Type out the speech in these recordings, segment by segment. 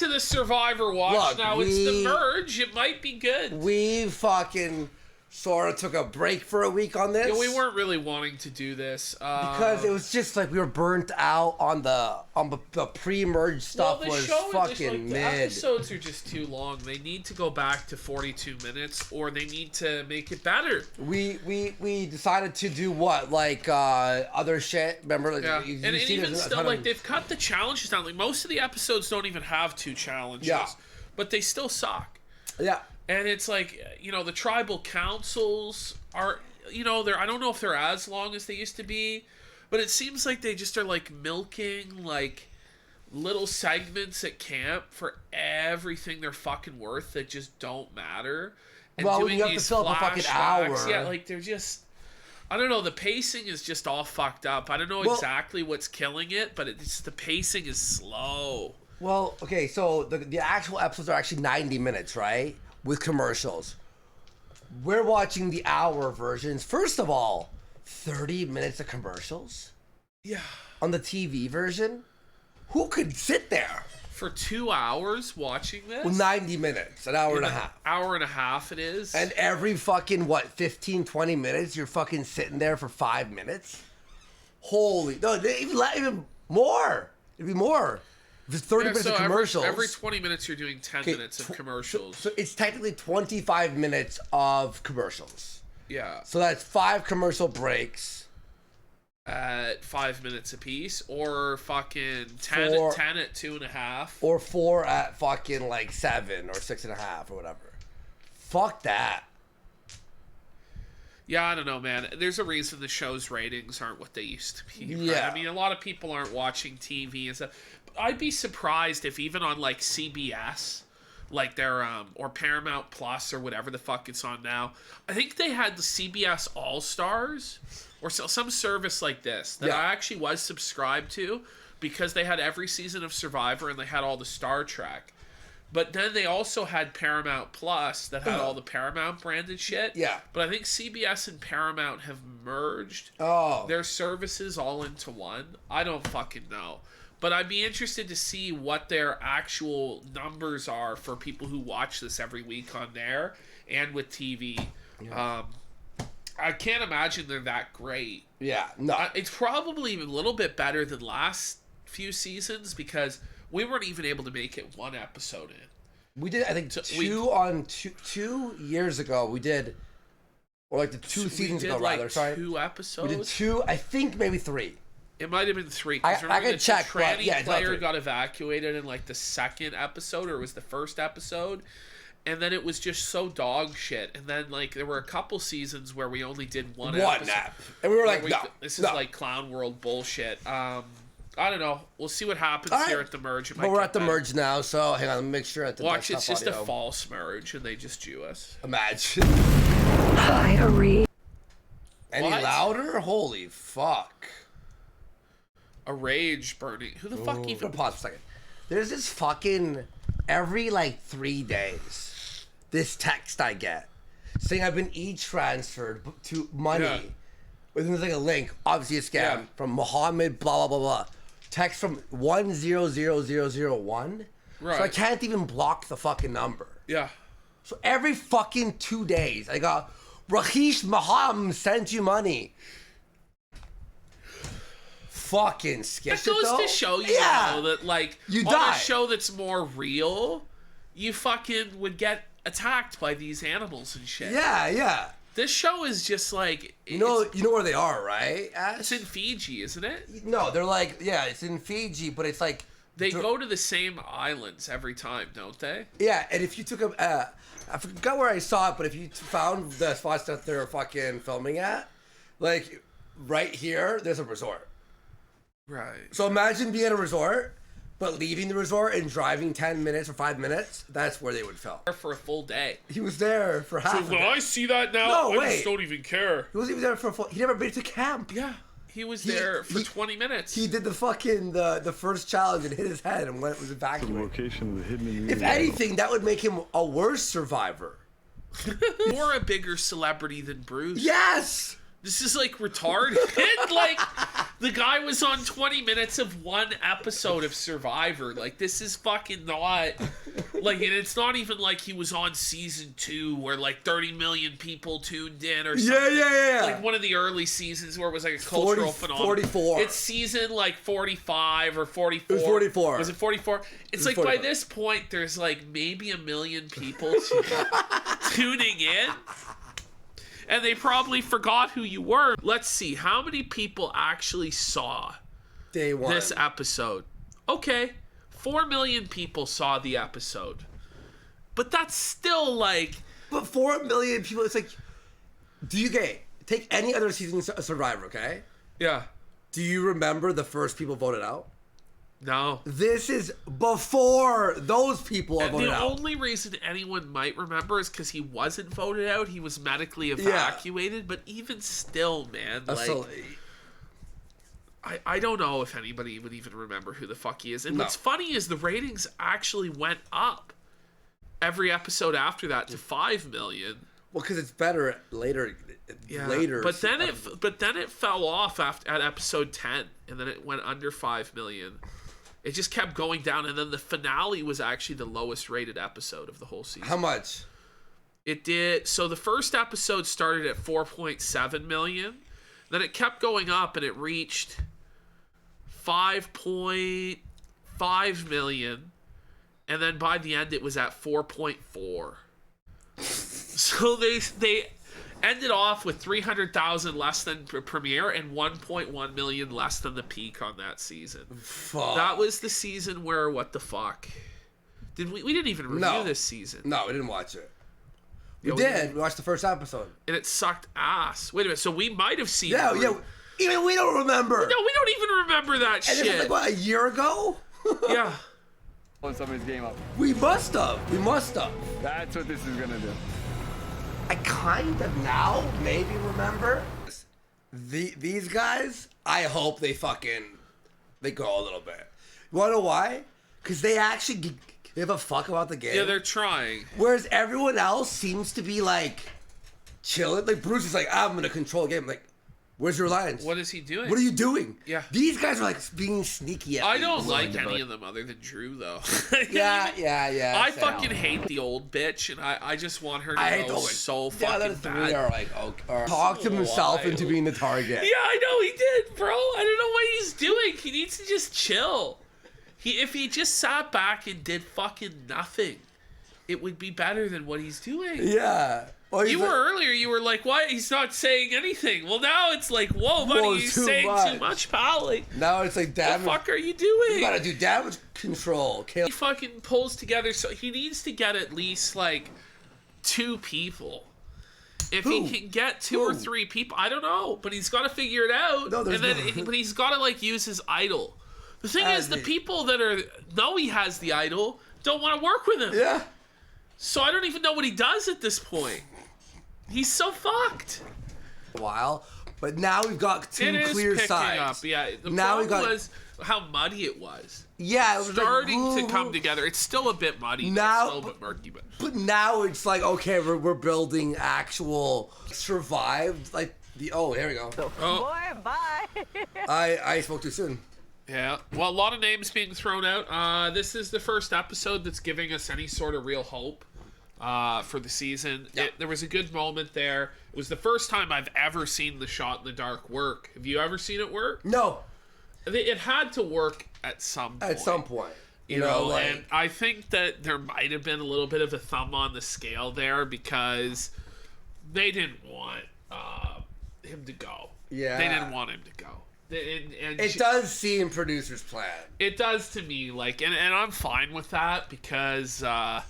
to the Survivor watch now. It's the merge. It might be good. We fucking sort of took a break for a week on this. Yeah, we weren't really wanting to do this because it was just like we were burnt out on the pre-merge stuff. Well, was fucking the mid. episodes are just too long. They need to go back to 42 minutes, or they need to make it better. We decided to do what, like other shit. Remember, like, yeah, and even still, like they've cut the challenges down. Like most of the episodes don't even have 2 challenges. Yeah. But they still suck. Yeah. And it's like, you know, the tribal councils are, you know, I don't know if they're as long as they used to be, but it seems like they just are like milking like little segments at camp for everything they're fucking worth that just don't matter. And well, doing you have to fill up a fucking hour. Yeah, like they're just, I don't know, the pacing is just all fucked up. I don't know exactly what's killing it, but the pacing is slow. Well, okay, so the actual episodes are actually 90 minutes, right? With commercials. We're watching the hour versions. First of all, 30 minutes of commercials? Yeah. On the TV version? Who could sit there? For 2 hours watching this? Well, 90 minutes. An hour and a half. Hour and a half it is. And every fucking, 15, 20 minutes, you're fucking sitting there for 5 minutes? Holy... No, even more. It'd be more. There's 30 minutes of commercials. Every 20 minutes you're doing 10 minutes of commercials. So it's technically 25 minutes of commercials. Yeah. So that's 5 commercial breaks. At 5 minutes apiece. Or fucking 10 at 2.5. Or 4 at fucking like 7 or 6.5 or whatever. Fuck that. Yeah, I don't know, man. There's a reason the show's ratings aren't what they used to be. Right? Yeah. I mean, a lot of people aren't watching TV and stuff. I'd be surprised if even on like CBS, like their or Paramount Plus or whatever the fuck it's on now, I think they had the CBS All Stars or some service like this that I actually was subscribed to because they had every season of Survivor and they had all the Star Trek. But then they also had Paramount Plus that had all the Paramount branded shit. Yeah. But I think CBS and Paramount have merged their services all into one. I don't fucking know. But I'd be interested to see what their actual numbers are for people who watch this every week on there and with TV. Yeah. I can't imagine they're that great. Yeah, no. It's probably even a little bit better than last few seasons because we weren't even able to make it one episode in. We did, I think, two years ago. We did, or like the 2 seasons ago, like rather. Sorry, 2 episodes. We did 2. I think maybe 3. It might have been 3. I can check. The tranny player got got evacuated in like the 2nd episode, or it was the 1st episode, and then it was just so dog shit. And then like there were a couple seasons where we only did one episode, and we were like, this is like Clown World bullshit. I don't know. We'll see what happens here at the merge. But we're at the merge now, so hang on. Let me make sure at the watch. It's just audio. A false merge, and they just Jew us. Imagine. Hi, Ari. Any louder? Holy fuck. A rage burning. Who the fuck even... Pause for a second. There's this fucking... Every, 3 days, this text I get saying I've been e-transferred to money. Yeah. There's a link, obviously a scam, from Mohammed, blah, blah, blah, blah. Text from 100001. Right. So I can't even block the fucking number. Yeah. So every fucking 2 days, I got, Rahish Maham sent you money. Fucking sketch. That goes to show you though, that you on a show that's more real, you fucking would get attacked by these animals and shit. Yeah, yeah. This show is just like you know where they are, right? It's in Fiji, isn't it? No, they're it's in Fiji, but it's like they go to the same islands every time, don't they? Yeah, and if you took I forgot where I saw it, but if you found the spots that they're fucking filming at, like right here, there's a resort. Right. So imagine being at a resort, but leaving the resort and driving 10 minutes or 5 minutes. That's where they would film. For a full day. He was there for half. So when I see that now, I just don't even care. He wasn't even there for a full. He never been to camp. Yeah. He was there for 20 minutes. He did the fucking the first challenge and hit his head and was evacuated. The location of the hidden. If anything, that would make him a worse survivor. More a bigger celebrity than Bruce. Yes. This is like retarded. The guy was on 20 minutes of one episode of Survivor. Like, this is fucking not... Like, and it's not even like he was on season 2 where, like, 30 million people tuned in or something. Yeah. Like, one of the early seasons where it was, like, a cultural phenomenon. 44. It's season, like, 45 or 44. It was 44. Was it 44? It's like, 44. by this point, there's, like, maybe 1 million people tuning in. And they probably forgot who you were. Let's see, how many people actually saw Day one. this episode? Okay, 4 million people saw the episode. But that's still like... But 4 million people, it's like... Take any other season of Survivor, okay? Yeah. Do you remember the first people voted out? No. This is before those people are voted The out. only reason anyone might remember is because he wasn't voted out. He was medically evacuated. But even still, man, like... So, I don't know if anybody would even remember who the fuck he is. And No. what's funny is the ratings actually went up every episode after that to 5 million. well, because it's better later. Later. But then it fell off at episode 10, and then it went under 5 million. It just kept going down, and then the finale was actually the lowest rated episode of the whole season. How much? It did. So the first episode started at 4.7 million. Then it kept going up, and it reached 5.5 million. And then by the end, it was at 4.4. So they ended off with 300,000 less than premiere and 1.1 million less than the peak on that season. Fuck. That was the season where what the fuck? We didn't even review this season. No, we didn't watch it. We Yeah, did. We watched the first episode. And it sucked ass. Wait a minute. So we might have seen Yeah, it. yeah. Even we don't remember. No, we don't even remember that And shit. this was like, what, a year ago? Yeah. Blowing somebody's game up. We must have. That's what this is gonna do. I kind of now maybe remember. These guys, I hope they go a little bit. You wanna know why? Because they actually give a fuck about the game. Yeah, they're trying. Whereas everyone else seems to be like chilling. Like Bruce is like, I'm gonna control the game. I'm like, where's your lines? What is he doing? What are you doing? Yeah. These guys are like being sneaky at I me. don't like any of them other than Drew, though. Yeah. I same. fucking hate the old bitch, and I just want her to I hate go those. so The other fucking three bad. are like, okay, talked himself wild. into being the target. Yeah, I know he did, bro. I don't know what he's doing. He needs to just chill. If he just sat back and did fucking nothing, it would be better than what he's doing. Yeah. Well, You were earlier, you were like, why? He's not saying anything. Well, now it's like, whoa, buddy, Whoa, you're too saying much. too much, pal. Like, Now it's like what damage. the fuck are you doing? You gotta do damage control. He fucking pulls together, so he needs to get at least, like, 2 people. If Who? he can get 2 or Who? 3 people, I don't know, but he's got to figure it out. No, there's and then, no- but he's got to, like, use his idol. The thing is, the people that know he has the idol don't want to work with him. Yeah. So I don't even know what he does at this point. He's so fucked. A while, but now we've got two It is clear picking sides. up, yeah. The Now we problem got- was how muddy it was. Yeah, it was Starting like, to come together. It's still a bit muddy. Now- It's still a bit murky, but... But now it's like, okay, we're building actual survived. Like here we go. Oh. Boy, bye. I spoke too soon. Yeah, well, a lot of names being thrown out. This is the first episode that's giving us any sort of real hope for the season. Yeah. There was a good moment there. It was the first time I've ever seen the shot in the dark work. Have you ever seen it work? No, It had to work at some point. at some point. You know, like, and I think that there might have been a little bit of a thumb on the scale there because they didn't want him to go. Yeah. They didn't want him to go. And it does seem producer's plan. It does to me, like, and I'm fine with that because that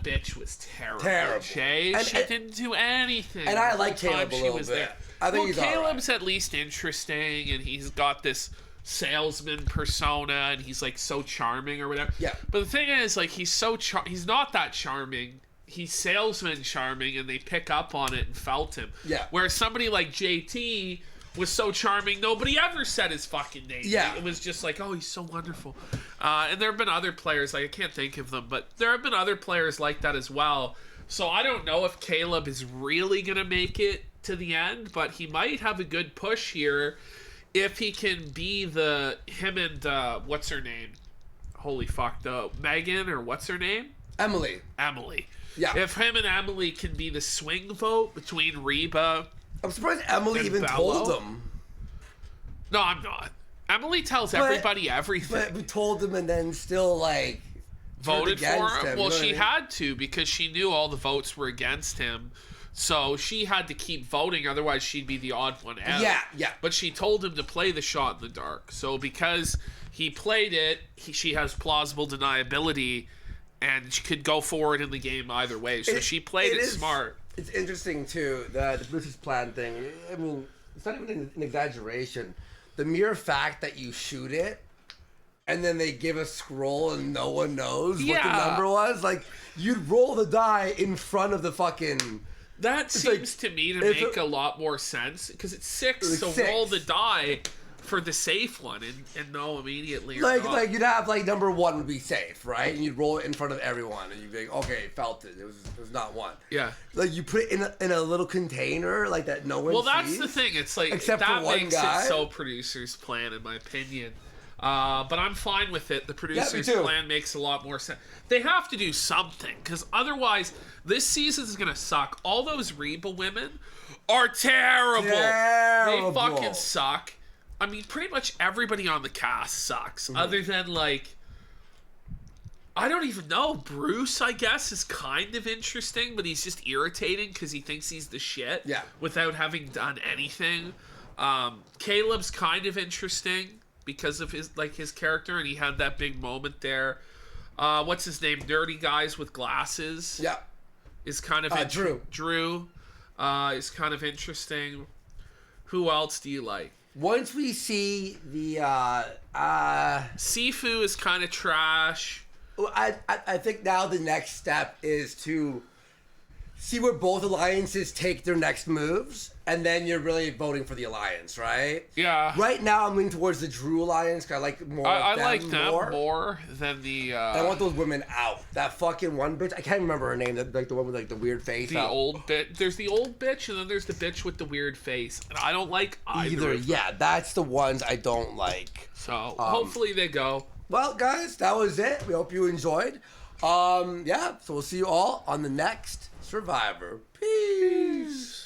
bitch was terrible. Terrible. She And- didn't do anything. And I the like whole time Caleb a she little was bit. there. I think well, he's all right. Caleb's at least interesting, and he's got this salesman persona, and he's like so charming or whatever. Yeah. But the thing is, like, he's not that charming. He's salesman charming, and they pick up on it and felt him. Yeah. Whereas somebody like JT was so charming, nobody ever said his fucking name. Yeah. It was just like, oh, he's so wonderful. And there have been other players, like, I can't think of them, but there have been other players like that as well. So I don't know if Caleb is really going to make it to the end, but he might have a good push here if he can be him and what's her name? Holy fuck, the Megan or what's her name? Emily. Emily. Yeah. If him and Emily can be the swing vote between Reba. I'm surprised Emily and even Bello. told him. No, I'm not. Emily tells everybody everything. But we told him and then still like Voted for against him. him, Well, you know she what I mean? had to because she knew all the votes were against him. So she had to keep voting, otherwise she'd be the odd one out. Yeah. But she told him to play the shot in the dark. So because he played it, she has plausible deniability, and she could go forward in the game either way. So she played it smart. It's interesting too, the producer's plan thing. I mean, it's not even an exaggeration. The mere fact that you shoot it and then they give a scroll and no one knows what the number was, like you'd roll the die in front of the fucking. That seems to me to make a lot more sense because it's six, so roll the die for the safe one and know immediately. Like you'd have like number one would be safe, right? And you'd roll it in front of everyone, and you'd be like, okay, felt it. It was not one. Yeah. Like you put it in a little container like that. No one. Well, that's sees, the thing. It's like except that for one makes guy. it so producer's plan, in my opinion. But I'm fine with it. The producer's too. plan makes a lot more sense. They have to do something because otherwise, this season is gonna suck. All those Reba women are terrible. Terrible. They fucking suck. I mean, pretty much everybody on the cast sucks, other than like. I don't even know. Bruce, I guess, is kind of interesting, but he's just irritating because he thinks he's the shit. Yeah. Without having done anything. Caleb's kind of interesting because of his character, and he had that big moment there. What's his name? Dirty Guys with Glasses. Yeah. Is kind of Drew. Drew is kind of interesting. Who else do you like? Once we see the Sifu is kind of trash. I think now the next step is to see where both alliances take their next moves, and then you're really voting for the alliance, right? Yeah. Right now, I'm leaning towards the Drew alliance. 'Cause I like more. I of them like them more than the. I want those women out. That fucking one bitch. I can't remember her name. Like the one with like the weird face. The old bitch. There's the old bitch, and then there's the bitch with the weird face. And I don't like either. of them. Yeah, that's the ones I don't like. So hopefully they go. Well, guys, that was it. We hope you enjoyed. So we'll see you all on the next Survivor. Peace.